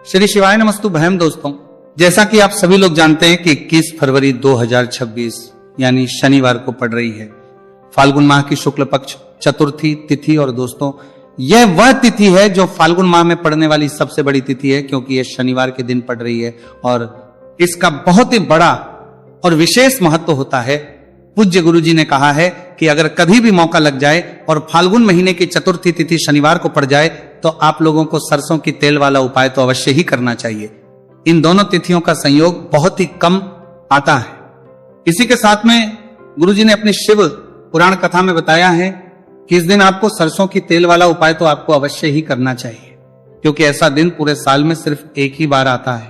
श्री शिवाय नमस्तु भयम। दोस्तों, जैसा कि आप सभी लोग जानते हैं कि 21 फरवरी 2026 यानी शनिवार को पड़ रही है फाल्गुन माह की शुक्ल पक्ष चतुर्थी तिथि। और दोस्तों, यह वह तिथि है जो फाल्गुन माह में पड़ने वाली सबसे बड़ी तिथि है, क्योंकि यह शनिवार के दिन पड़ रही है और इसका बहुत ही बड़ा और विशेष महत्व होता है। पूज्य गुरु जी ने कहा है कि अगर कभी भी मौका लग जाए और फाल्गुन महीने की चतुर्थी तिथि शनिवार को पड़ जाए तो आप लोगों को सरसों की तेल वाला उपाय तो अवश्य ही करना चाहिए। इन दोनों तिथियों का संयोग बहुत ही कम आता है। इसी के साथ में गुरु जी ने अपनी शिव पुराण कथा में बताया है कि इस दिन आपको सरसों की तेल वाला उपाय तो आपको अवश्य ही करना चाहिए, क्योंकि ऐसा दिन पूरे साल में सिर्फ एक ही बार आता है।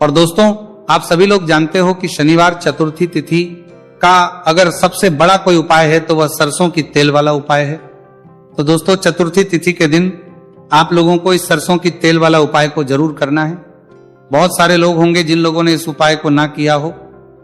और दोस्तों, आप सभी लोग जानते हो कि शनिवार चतुर्थी तिथि का अगर सबसे बड़ा कोई उपाय है तो वह सरसों की तेल वाला उपाय है। तो दोस्तों, चतुर्थी तिथि के दिन आप लोगों को इस सरसों की तेल वाला उपाय को जरूर करना है। बहुत सारे लोग होंगे जिन लोगों ने इस उपाय को ना किया हो,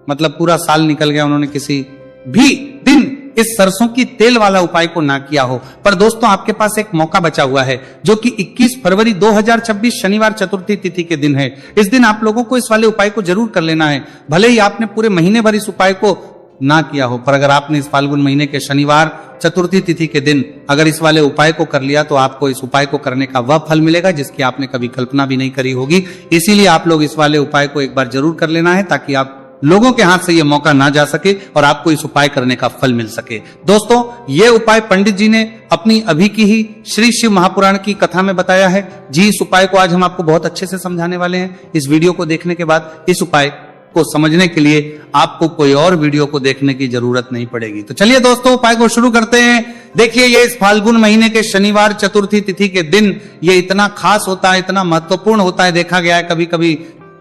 मतलब पूरा साल निकल गया, उन्होंने किसी भी दिन इस सरसों की तेल वाला उपाय को ना किया हो। पर दोस्तों, आपके पास एक मौका बचा हुआ है जो कि 21 फरवरी 2026 शनिवार चतुर्थी तिथि के दिन है। इस दिन आप लोगों को इस वाले उपाय को जरूर कर लेना है। भले ही आपने पूरे महीने भर इस उपाय को ना किया हो, पर अगर आपने इस फाल्गुन महीने के शनिवार चतुर्थी तिथि के दिन अगर इस वाले उपाय को कर लिया तो आपको इस उपाय को करने का वह फल मिलेगा जिसकी आपने कभी कल्पना भी नहीं करी होगी। इसीलिए आप लोग इस वाले उपाय को एक बार जरूर कर लेना है, ताकि आप लोगों के हाथ से यह मौका ना जा सके और आपको इस उपाय करने का फल मिल सके। दोस्तों, यह उपाय पंडित जी ने अपनी अभी की ही श्री शिव महापुराण की कथा में बताया है। जी, इस उपाय को आज हम आपको बहुत अच्छे से समझाने वाले हैं। इस वीडियो को देखने के बाद इस उपाय को समझने के लिए आपको कोई और वीडियो को देखने की जरूरत नहीं पड़ेगी। तो चलिए दोस्तों, उपाय को शुरू करते हैं। देखिए, ये इस फाल्गुन महीने के शनिवार चतुर्थी तिथि के दिन ये इतना खास होता है, इतना महत्वपूर्ण होता है। देखा गया है कभी कभी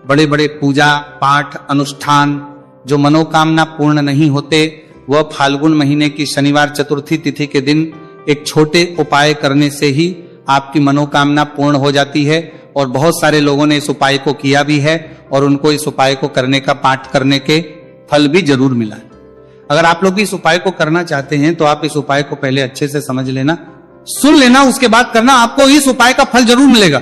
बड़े बड़े पूजा पाठ अनुष्ठान जो मनोकामना पूर्ण नहीं होते, वह फाल्गुन महीने की शनिवार चतुर्थी तिथि के दिन एक छोटे उपाय करने से ही आपकी मनोकामना पूर्ण हो जाती है। और बहुत सारे लोगों ने इस उपाय को किया भी है और उनको इस उपाय को करने का पाठ करने के फल भी जरूर मिला है। अगर आप लोग इस उपाय को करना चाहते हैं तो आप इस उपाय को पहले अच्छे से समझ लेना, सुन लेना, उसके बाद करना। आपको इस उपाय का फल जरूर मिलेगा।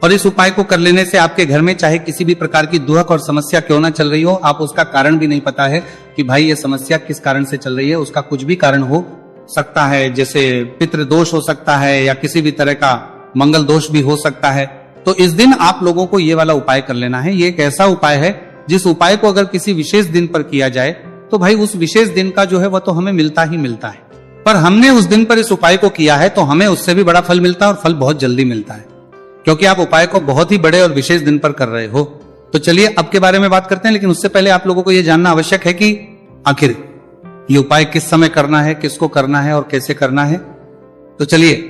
और इस उपाय को कर लेने से आपके घर में चाहे किसी भी प्रकार की दुख और समस्या क्यों ना चल रही हो, आप उसका कारण भी नहीं पता है कि भाई ये समस्या किस कारण से चल रही है, उसका कुछ भी कारण हो सकता है। जैसे पितृदोष हो सकता है या किसी भी तरह का मंगल दोष भी हो सकता है। तो इस दिन आप लोगों को ये वाला उपाय कर लेना है। ये एक ऐसा उपाय है जिस उपाय को अगर किसी विशेष दिन पर किया जाए तो भाई उस विशेष दिन का जो है वह तो हमें मिलता ही मिलता है। पर हमने उस दिन पर इस उपाय को किया है तो हमें उससे भी बड़ा फल मिलता है और फल बहुत जल्दी मिलता है, क्योंकि आप उपाय को बहुत ही बड़े और विशेष दिन पर कर रहे हो। तो चलिए अब के बारे में बात करते हैं, लेकिन उससे पहले आप लोगों को यह जानना आवश्यक है कि आखिर ये उपाय किस समय करना है, किसको करना है और कैसे करना है। तो चलिए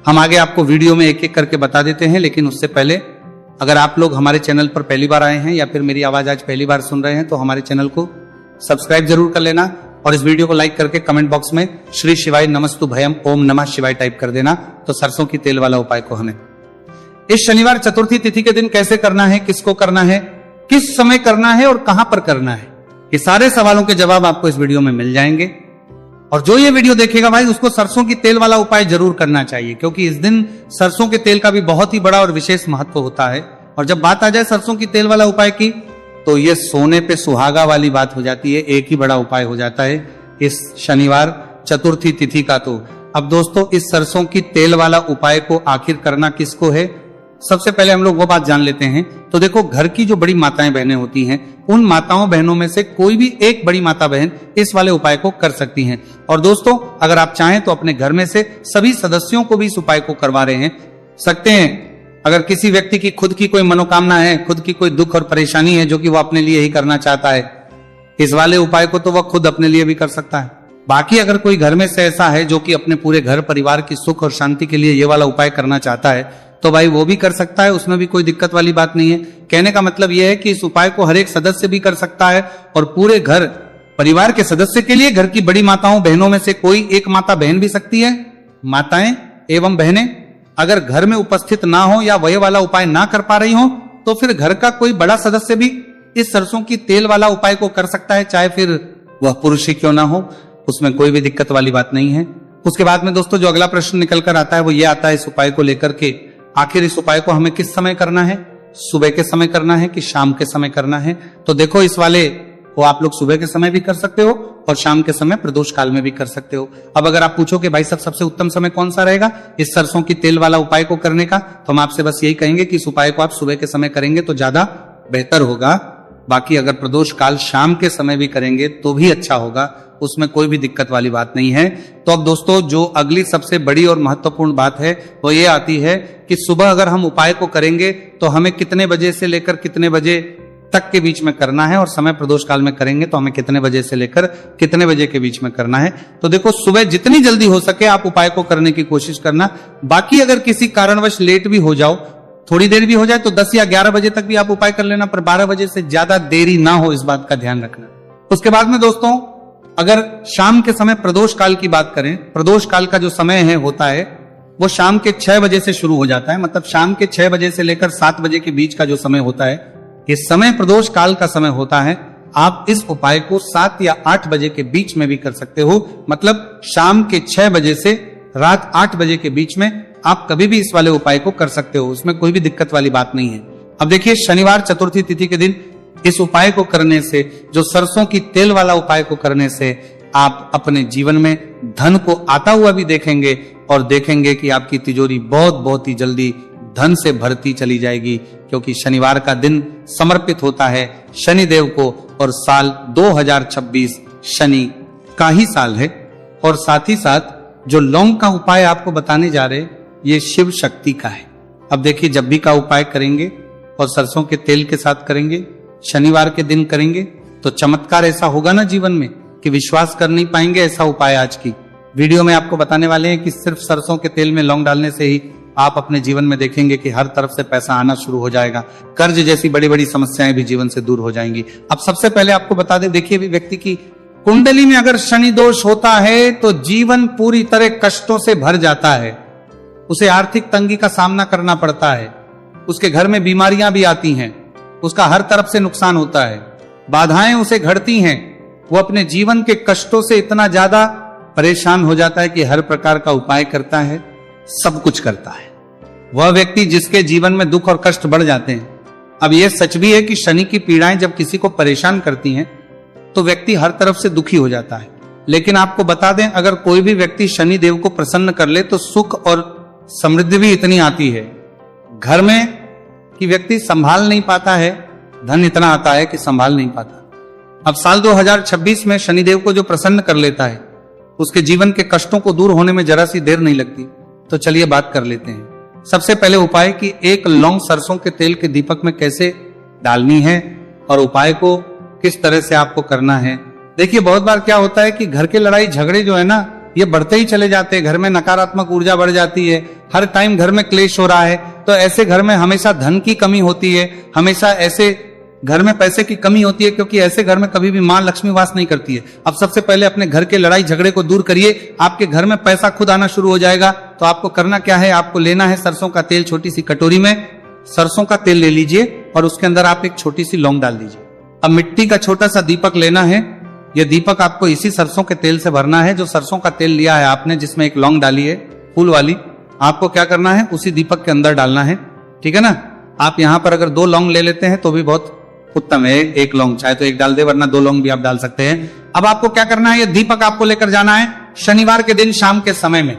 हम आगे आपको वीडियो में एक एक करके बता देते हैं। लेकिन उससे पहले अगर आप लोग हमारे चैनल पर पहली बार आए हैं या फिर मेरी आवाज आज पहली बार सुन रहे हैं तो हमारे चैनल को सब्सक्राइब जरूर कर लेना और इस वीडियो को लाइक करके कमेंट बॉक्स में श्री शिवाय नमस्तु भयम ओम नमः शिवाय टाइप कर देना। तो सरसों की तेल वाला उपाय को हमें इस शनिवार चतुर्थी तिथि के दिन कैसे करना है, किसको करना है, किस समय करना है और कहां पर करना है, ये सारे सवालों के जवाब आपको इस वीडियो में मिल जाएंगे। और जो ये वीडियो देखेगा भाई उसको सरसों की तेल वाला उपाय जरूर करना चाहिए, क्योंकि इस दिन सरसों के तेल का भी बहुत ही बड़ा और विशेष महत्व होता है। और जब बात आ जाए सरसों की तेल वाला उपाय की तो ये सोने पे सुहागा वाली बात हो जाती है। एक ही बड़ा उपाय हो जाता है इस शनिवार चतुर्थी तिथि का। तो अब दोस्तों, इस सरसों की तेल वाला उपाय को आखिर करना किसको है, सबसे पहले हम लोग वो बात जान लेते हैं। तो देखो, घर की जो बड़ी माताएं बहनें होती हैं, उन माताओं बहनों में से कोई भी एक बड़ी माता बहन इस वाले उपाय को कर सकती हैं। और दोस्तों, अगर आप चाहें तो अपने घर में से सभी सदस्यों को भी इस उपाय को करवा रहे हैं सकते हैं। अगर किसी व्यक्ति की खुद की कोई मनोकामना है, खुद की कोई दुख और परेशानी है जो कि वो अपने लिए ही करना चाहता है, इस वाले उपाय को तो वह खुद अपने लिए भी कर सकता है। बाकी अगर कोई घर में से ऐसा है जो कि अपने पूरे घर परिवार की सुख और शांति के लिए ये वाला उपाय करना चाहता है तो भाई वो भी कर सकता है, उसमें भी कोई दिक्कत वाली बात नहीं है। कहने का मतलब यह है कि इस उपाय को हर एक सदस्य भी कर सकता है और पूरे घर परिवार के सदस्य के लिए घर की बड़ी माताओं बहनों में से कोई एक माता बहन भी सकती है। माताएं एवं बहनें अगर घर में उपस्थित ना हो या वह वाला उपाय ना कर पा रही हो तो फिर घर का कोई बड़ा सदस्य भी इस सरसों की तेल वाला उपाय को कर सकता है, चाहे फिर वह पुरुष ही क्यों ना हो, उसमें कोई भी दिक्कत वाली बात नहीं है। उसके बाद में दोस्तों जो अगला प्रश्न निकल कर आता है वो ये आता है इस उपाय को लेकर के आखिर इस उपाय को हमें किस समय करना है, सुबह के समय करना है कि शाम के समय करना है? तो देखो इस वाले वो आप लोग सुबह के समय भी कर सकते हो और शाम के समय प्रदोष काल में भी कर सकते हो। अब अगर आप पूछो कि भाई साहब सबसे उत्तम समय कौन सा रहेगा इस सरसों की तेल वाला उपाय को करने का, तो हम आपसे बस यही कहेंगे कि इस उपाय को आप सुबह के समय करेंगे तो ज्यादा बेहतर होगा। बाकी अगर प्रदोष काल शाम के समय भी करेंगे तो भी अच्छा होगा, उसमें कोई भी दिक्कत वाली बात नहीं है। तो अब दोस्तों जो अगली सबसे बड़ी और महत्वपूर्ण बात है वो ये आती है कि सुबह अगर हम उपाय को करेंगे तो हमें कितने बजे से लेकर कितने बजे तक के बीच में करना है, और समय प्रदोष काल में करेंगे तो हमें कितने बजे से लेकर कितने बजे के बीच में करना है। तो देखो सुबह जितनी जल्दी हो सके आप उपाय को करने की कोशिश करना। बाकी अगर किसी कारणवश लेट भी हो जाओ, थोड़ी देर भी हो जाए तो 10 या 11 बजे तक भी आप उपाय कर लेना, पर 12 बजे से ज्यादा देरी ना हो, इस बात का ध्यान रखना। उसके बाद में दोस्तों अगर शाम के समय प्रदोष काल की बात करें, प्रदोष काल का जो समय है होता है वो शाम के 6 बजे से शुरू हो जाता है। मतलब शाम के 6 बजे से लेकर 7 बजे के बीच का जो समय होता है ये समय प्रदोष काल का समय होता है। आप इस उपाय को 7 या 8 बजे के बीच में भी कर सकते हो। मतलब शाम के 6 बजे से रात 8 बजे के बीच में आप कभी भी इस वाले उपाय को कर सकते हो, उसमें कोई भी दिक्कत वाली बात नहीं है। अब देखिए शनिवार चतुर्थी तिथि के दिन इस उपाय को करने से, जो सरसों की तेल वाला उपाय को करने से आप अपने जीवन में धन को आता हुआ भी देखेंगे और देखेंगे कि आपकी तिजोरी बहुत ही जल्दी धन से भरती चली जाएगी, क्योंकि शनिवार का दिन समर्पित होता है शनिदेव को और साल 2026 शनि का ही साल है। और साथ ही साथ जो लौंग का उपाय आपको बताने जा रहे ये शिव शक्ति का है। अब देखिए जब भी का उपाय करेंगे और सरसों के तेल के साथ करेंगे, शनिवार के दिन करेंगे तो चमत्कार ऐसा होगा ना जीवन में कि विश्वास कर नहीं पाएंगे। ऐसा उपाय आज की वीडियो में आपको बताने वाले हैं कि सिर्फ सरसों के तेल में लौंग डालने से ही आप अपने जीवन में देखेंगे कि हर तरफ से पैसा आना शुरू हो जाएगा, कर्ज जैसी बड़ी बड़ी समस्याएं भी जीवन से दूर हो जाएंगी। अब सबसे पहले आपको बता दें, देखिए भी व्यक्ति की कुंडली में अगर शनि दोष होता है तो जीवन पूरी तरह कष्टों से भर जाता है, उसे आर्थिक तंगी का सामना करना पड़ता है, उसके घर में बीमारियां भी आती हैं, उसका हर तरफ से नुकसान होता है, बाधाएं उसे घड़ती हैं, वो अपने जीवन के कष्टों से इतना ज्यादा परेशान हो जाता है कि हर प्रकार का उपाय करता है, सब कुछ करता है। वह व्यक्ति जिसके जीवन में दुख और कष्ट बढ़ जाते हैं। अब यह सच भी है कि शनि की पीड़ाएं जब किसी को परेशान करती हैं तो व्यक्ति हर तरफ से दुखी हो जाता है। लेकिन आपको बता दें, अगर कोई भी व्यक्ति शनि देव को प्रसन्न कर ले तो सुख और समृद्धि भी इतनी आती है घर में कि व्यक्ति संभाल नहीं पाता है, धन इतना आता है कि संभाल नहीं पाता। अब साल 2026 में शनिदेव को जो प्रसन्न कर लेता है उसके जीवन के कष्टों को दूर होने में जरा सी देर नहीं लगती। तो चलिए बात कर लेते हैं। सबसे पहले उपाय की एक लौंग सरसों के तेल के दीपक में कैसे डालनी है और उपाय को किस तरह से आपको करना है। देखिए बहुत बार क्या होता है कि घर के लड़ाई झगड़े जो है ना ये बढ़ते ही चले जाते हैं, घर में नकारात्मक ऊर्जा बढ़ जाती है, हर टाइम घर में क्लेश हो रहा है, तो ऐसे घर में हमेशा धन की कमी होती है, हमेशा ऐसे घर में पैसे की कमी होती है, क्योंकि ऐसे घर में कभी भी मां लक्ष्मी वास नहीं करती है। अब सबसे पहले अपने घर के लड़ाई झगड़े को दूर करिए, आपके घर में पैसा खुद आना शुरू हो जाएगा। तो आपको करना क्या है, आपको लेना है सरसों का तेल, छोटी सी कटोरी में सरसों का तेल ले लीजिए और उसके अंदर आप एक छोटी सी लौंग डाल दीजिए। अब मिट्टी का छोटा सा दीपक लेना है, यह दीपक आपको इसी सरसों के तेल से भरना है। जो सरसों का तेल लिया है आपने, जिसमें एक लौंग डाली है फूल वाली, आपको क्या करना है उसी दीपक के अंदर डालना है, ठीक है ना। आप यहाँ पर अगर 2 लौंग ले लेते हैं तो भी बहुत उत्तम है, 1 लौंग चाहे तो 1 डाल दे, वरना 2 लौंग भी आप डाल सकते हैं। अब आपको क्या करना है, ये दीपक आपको लेकर जाना है शनिवार के दिन शाम के समय में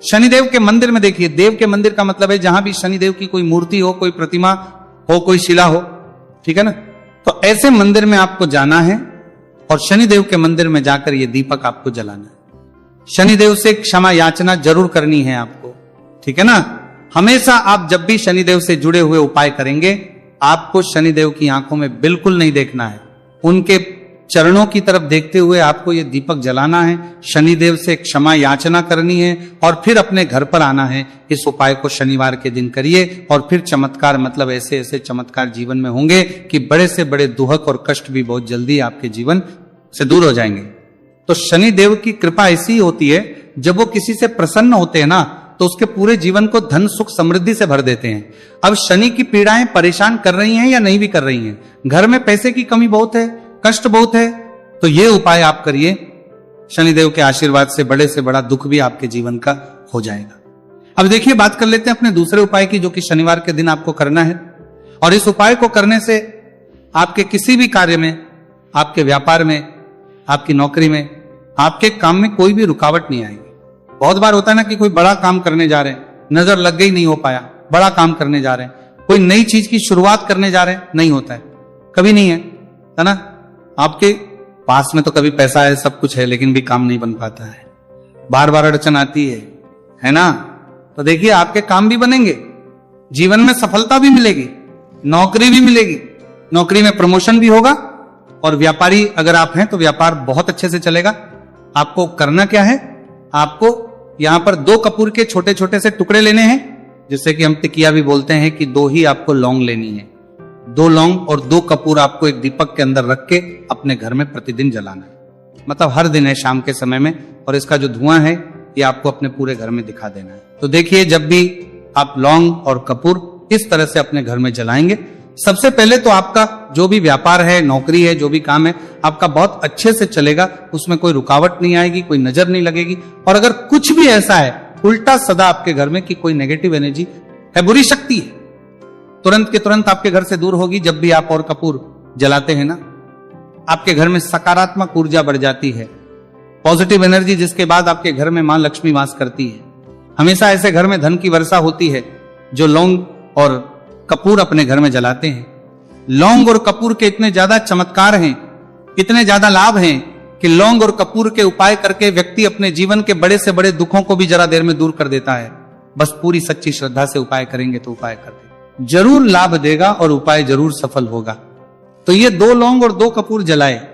शनिदेव के मंदिर में। देखिए देव के मंदिर का मतलब है जहां भी शनिदेव की कोई मूर्ति हो, कोई प्रतिमा हो, कोई शिला हो, ठीक है ना। तो ऐसे मंदिर में आपको जाना है और शनिदेव के मंदिर में जाकर ये दीपक आपको जलाना है। शनिदेव से क्षमा याचना जरूर करनी है आपको, ठीक है ना। हमेशा आप जब भी शनिदेव से जुड़े हुए उपाय करेंगे आपको शनिदेव की आंखों में बिल्कुल नहीं देखना है, उनके चरणों की तरफ देखते हुए आपको ये दीपक जलाना है, शनिदेव से क्षमा याचना करनी है और फिर अपने घर पर आना है। इस उपाय को शनिवार के दिन करिए और फिर चमत्कार, मतलब ऐसे ऐसे चमत्कार जीवन में होंगे कि बड़े से बड़े दुहक और कष्ट भी बहुत जल्दी आपके जीवन से दूर हो जाएंगे। तो शनिदेव की कृपा ऐसी होती है, जब वो किसी से प्रसन्न होते हैं ना तो उसके पूरे जीवन को धन सुख समृद्धि से भर देते हैं। अब शनि की पीड़ाएं परेशान कर रही हैं या नहीं भी कर रही हैं, घर में पैसे की कमी बहुत है, कष्ट बहुत है, तो ये उपाय आप करिए, शनिदेव के आशीर्वाद से बड़े से बड़ा दुख भी आपके जीवन का हो जाएगा। अब देखिए बात कर लेते हैं अपने दूसरे उपाय की, जो कि शनिवार के दिन आपको करना है। और इस उपाय को करने से आपके किसी भी कार्य में, आपके व्यापार में, आपकी नौकरी में, आपके काम में कोई भी रुकावट नहीं आएगी। बहुत बार होता है ना कि कोई बड़ा काम करने जा रहे हैं, नजर लग गई, नहीं हो पाया। बड़ा काम करने जा रहे हैं, कोई नई चीज की शुरुआत करने जा रहे हैं, नहीं होता है, कभी नहीं है ना। आपके पास में तो कभी पैसा है, सब कुछ है, लेकिन भी काम नहीं बन पाता है, बार बार अड़चन आती है ना। तो देखिए आपके काम भी बनेंगे, जीवन में सफलता भी मिलेगी, नौकरी भी मिलेगी, नौकरी में प्रमोशन भी होगा, और व्यापारी अगर आप हैं तो व्यापार बहुत अच्छे से चलेगा। आपको करना क्या है, आपको यहां पर 2 कपूर के छोटे छोटे से टुकड़े लेने हैं, जिससे कि हम टिकिया भी बोलते हैं कि 2 ही आपको लौंग लेनी है। 2 लौंग और 2 कपूर आपको एक दीपक के अंदर रख के अपने घर में प्रतिदिन जलाना है, मतलब हर दिन है शाम के समय में, और इसका जो धुआं है ये आपको अपने पूरे घर में दिखा देना है। तो देखिए जब भी आप लौंग और कपूर इस तरह से अपने घर में जलाएंगे, सबसे पहले तो आपका जो भी व्यापार है, नौकरी है, जो भी काम है, आपका बहुत अच्छे से चलेगा, उसमें कोई रुकावट नहीं आएगी, कोई नजर नहीं लगेगी। और अगर कुछ भी ऐसा है उल्टा सदा आपके घर में कि कोई नेगेटिव एनर्जी है, बुरी शक्ति है, तुरंत के तुरंत आपके घर से दूर होगी। जब भी आप और कपूर जलाते हैं ना, आपके घर में सकारात्मक ऊर्जा बढ़ जाती है, पॉजिटिव एनर्जी, जिसके बाद आपके घर में मां लक्ष्मी वास करती है। हमेशा ऐसे घर में धन की वर्षा होती है जो लौंग और कपूर अपने घर में जलाते हैं। लौंग और कपूर के इतने ज्यादा चमत्कार हैं, इतने ज्यादा लाभ हैं कि लौंग और कपूर के उपाय करके व्यक्ति अपने जीवन के बड़े से बड़े दुखों को भी जरा देर में दूर कर देता है। बस पूरी सच्ची श्रद्धा से उपाय करेंगे तो उपाय करते जरूर लाभ देगा और उपाय जरूर सफल होगा। तो ये 2 लौंग और 2 कपूर जलाए।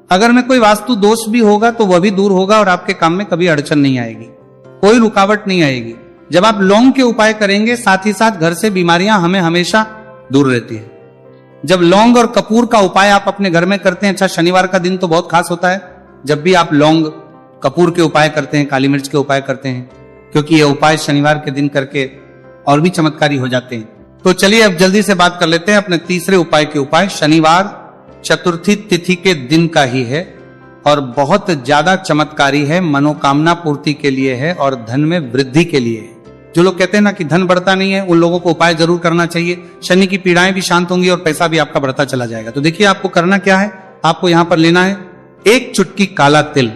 अगर में कोई वास्तु दोष भी होगा तो वह भी दूर होगा और आपके काम में कभी अड़चन नहीं आएगी, कोई रुकावट नहीं आएगी। जब आप लौंग के उपाय करेंगे, साथ ही साथ घर से बीमारियां हमें हमेशा दूर रहती है। जब लौंग और कपूर का उपाय आप अपने घर में करते हैं, अच्छा शनिवार का दिन तो बहुत खास होता है, जब भी आप लौंग कपूर के उपाय करते हैं, काली मिर्च के उपाय करते हैं, क्योंकि ये उपाय शनिवार के दिन करके और भी चमत्कारी हो जाते हैं। तो चलिए अब जल्दी से बात कर लेते हैं अपने तीसरे उपाय के उपाय। शनिवार चतुर्थी तिथि के दिन का ही है और बहुत ज्यादा चमत्कारी है, मनोकामना पूर्ति के लिए है और धन में वृद्धि के लिए है। जो लोग कहते हैं ना कि धन बढ़ता नहीं है, उन लोगों को उपाय जरूर करना चाहिए। शनि की पीड़ाएं भी शांत होंगी और पैसा भी आपका बढ़ता चला जाएगा। तो देखिए आपको करना क्या है, आपको यहां पर लेना है 1 चुटकी काला तिल।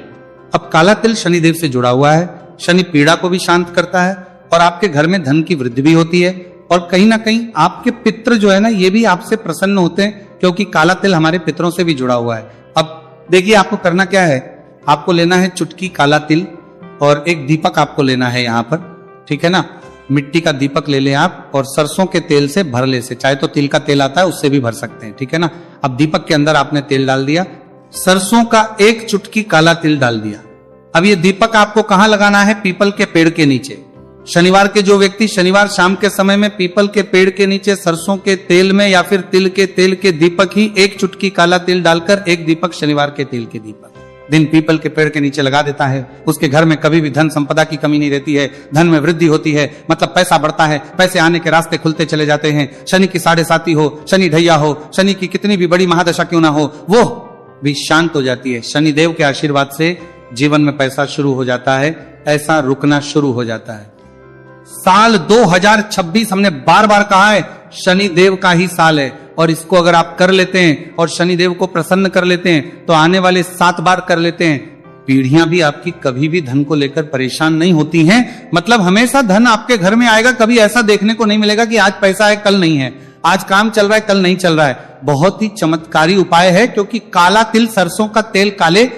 अब काला तिल शनिदेव से जुड़ा हुआ है, शनि पीड़ा को भी शांत करता है और आपके घर में धन की वृद्धि भी होती है। और कहीं ना कहीं आपके पितृ जो है ना, ये भी आपसे प्रसन्न होते हैं, क्योंकि काला तिल हमारे पितरों से भी जुड़ा हुआ है। अब देखिए आपको करना क्या है, आपको लेना है चुटकी काला तिल और एक दीपक आपको लेना है यहाँ पर, ठीक है ना। मिट्टी का दीपक ले लें आप और सरसों के तेल से भर ले से, चाहे तो तिल का तेल आता है उससे भी भर सकते हैं, ठीक है ना। अब दीपक के अंदर आपने तेल डाल दिया, सरसों का 1 चुटकी काला तिल डाल दिया। अब ये दीपक आपको कहां लगाना है, पीपल के पेड़ के नीचे। शनिवार के जो व्यक्ति शनिवार शाम के समय में पीपल के पेड़ के नीचे सरसों के तेल में या फिर तिल के तेल के दीपक ही 1 चुटकी काला तिल डालकर 1 दीपक शनिवार के तेल के दीपक दिन पीपल के पेड़ के नीचे लगा देता है, उसके घर में कभी भी धन संपदा की कमी नहीं रहती है, धन में वृद्धि होती है, मतलब पैसा बढ़ता है, पैसे आने के रास्ते खुलते चले जाते हैं। शनि की 7.5 हो, शनि ढैया हो, शनि की कितनी भी बड़ी महादशा क्यों ना हो, वो भी शांत हो जाती है। शनिदेव के आशीर्वाद से जीवन में पैसा शुरू हो जाता है, ऐसा रुकना शुरू हो जाता है। साल 2026 हमने बार बार कहा है शनिदेव का ही साल है, और इसको अगर आप कर लेते हैं और शनिदेव को प्रसन्न कर लेते हैं तो आने वाले 7 बार कर लेते हैं, पीढ़ियां भी आपकी कभी भी धन को लेकर परेशान नहीं होती हैं। मतलब हमेशा धन आपके घर में आएगा, कभी ऐसा देखने को नहीं मिलेगा कि आज पैसा है कल नहीं है, आज काम चल रहा है कल नहीं चल रहा है। बहुत ही चमत्कारी उपाय है, क्योंकि काला तिल, सरसों का तेल, काले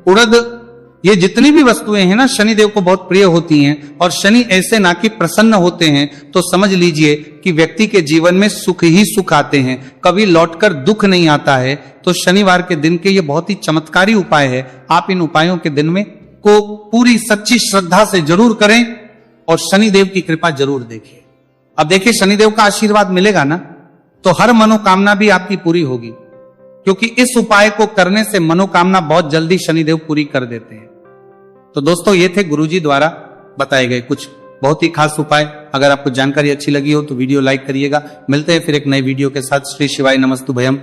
उड़द, ये जितनी भी वस्तुएं हैं ना शनिदेव को बहुत प्रिय होती हैं। और शनि ऐसे ना कि प्रसन्न होते हैं तो समझ लीजिए कि व्यक्ति के जीवन में सुख ही सुख आते हैं, कभी लौटकर दुख नहीं आता है। तो शनिवार के दिन के ये बहुत ही चमत्कारी उपाय है। आप इन उपायों के दिन में को पूरी सच्ची श्रद्धा से जरूर करें और शनिदेव की कृपा जरूर देखिए। अब देखिए शनिदेव का आशीर्वाद मिलेगा ना तो हर मनोकामना भी आपकी पूरी होगी, क्योंकि इस उपाय को करने से मनोकामना बहुत जल्दी शनिदेव पूरी कर देते हैं। तो दोस्तों ये थे गुरुजी द्वारा बताए गए कुछ बहुत ही खास उपाय। अगर आपको जानकारी अच्छी लगी हो तो वीडियो लाइक करिएगा। मिलते हैं फिर एक नए वीडियो के साथ। श्री शिवाय नमस्तुभयम।